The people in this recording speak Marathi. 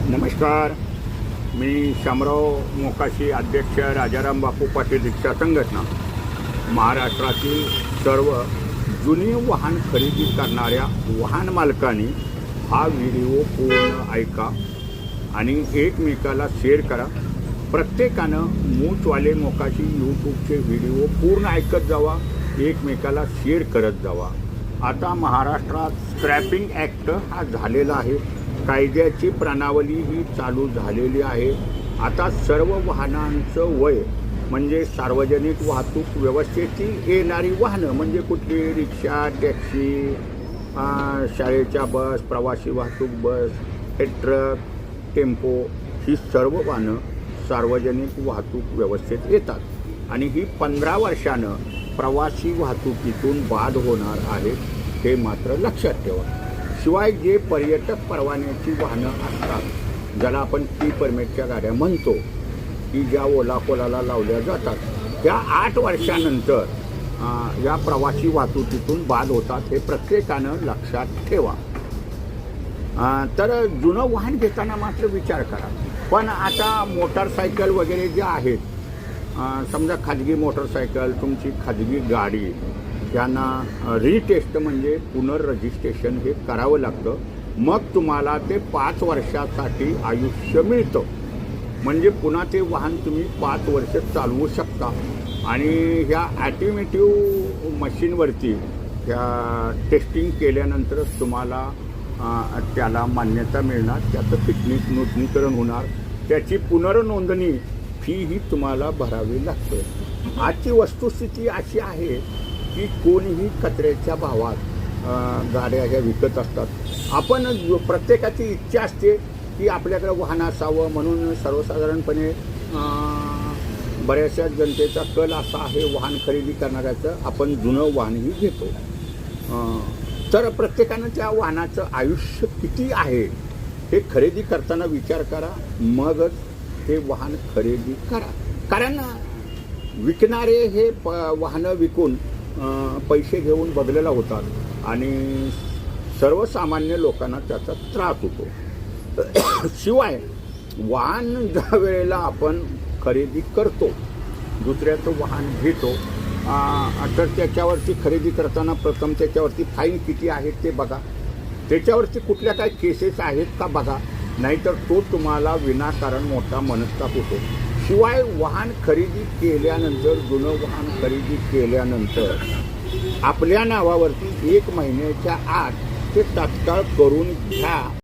नमस्कार. मी शामराव मोकाशी, अध्यक्ष राजाराम बापू पाटील रिक्षा संघटना. महाराष्ट्रातील सर्व जुनी वाहन खरेदी करणाऱ्या वाहन मालकांनी हा व्हिडिओ पूर्ण ऐका आणि एकमेकाला शेअर करा. प्रत्येकानं मूचवाले मोकाशी यूट्यूबचे व्हिडिओ पूर्ण ऐकत जावा, एकमेकाला शेअर करत जावा. आता महाराष्ट्रात स्क्रॅपिंग ॲक्ट हा झालेला आहे. कायद्याची प्रणावली ही चालू झालेली आहे. आता सर्व वाहनांचं वय म्हणजे सार्वजनिक वाहतूक व्यवस्थेतील येणारी वाहनं म्हणजे कुठली रिक्षा, टॅक्सी, शाळेच्या बस, प्रवासी वाहतूक बस, हे ट्रक, टेम्पो, ही सर्व वाहनं सार्वजनिक वाहतूक व्यवस्थेत येतात आणि ही 15 वर्षानं प्रवासी वाहतुकीतून बाद होणार आहेत, हे मात्र लक्षात ठेवा. शिवाय जे पर्यटक परवान्याची वाहनं असतात, ज्याला आपण टी परमिटच्या गाड्या म्हणतो, की ज्या ओलाकोलाला लावल्या जातात, त्या 8 वर्षानंतर या प्रवासी वाहतुकीतून बाद होतात, हे प्रत्येकानं लक्षात ठेवा. तर जुनं वाहन घेताना मात्र विचार करा. पण आता मोटारसायकल वगैरे जे आहेत, समजा खाजगी मोटरसायकल, तुमची खाजगी गाडी, त्यांना रिटेस्ट म्हणजे पुनर्रजिस्ट्रेशन हे करावं लागतं. मग तुम्हाला ते 5 वर्षासाठी आयुष्य मिळतं. म्हणजे पुन्हा ते वाहन तुम्ही 5 वर्ष चालवू शकता. आणि ह्या ॲटोमेटिव्ह मशीनवरती ह्या टेस्टिंग केल्यानंतरच तुम्हाला त्याला मान्यता मिळणार, त्याचं फिटनेस नूतनीकरण होणार, त्याची पुनर्नोंदणी फी ही तुम्हाला भरावी लागते. आजची वस्तुस्थिती अशी आहे की कोणीही कचऱ्याच्या भावात गाड्या ह्या विकत असतात. आपण प्रत्येकाची इच्छा असते की आपल्याकडे वाहन असावं, म्हणून सर्वसाधारणपणे बऱ्याचशा जनतेचा कल असा आहे वाहन खरेदी करणाऱ्याचं, आपण जुनं वाहनही घेतो. तर प्रत्येकानं त्या वाहनाचं आयुष्य किती आहे हे खरेदी करताना विचार करा, मगच ते वाहन खरेदी करा. कारण विकणारे हे वाहनं विकून पैसे घेऊन बदलेला होतात आणि सर्वसामान्य लोकांना त्याचा त्रास होतो. शिवाय वाहन ज्या वेळेला आपण खरेदी करतो, दुसऱ्याचं वाहन घेतो, तर त्याच्यावरती खरेदी करताना प्रथम त्याच्यावरती फाईन किती आहेत ते बघा, त्याच्यावरती कुठल्या काही केसेस आहेत का बघा, नाहीतर तो तुम्हाला विनाकारण मोठा मनस्ताप होतो. शिवाय वाहन खरेदी केल्यानंतर, जुनं वाहन खरेदी केल्यानंतर आपल्या नावावरती 1 महिन्याच्या आत ते तात्काळ करून घ्या.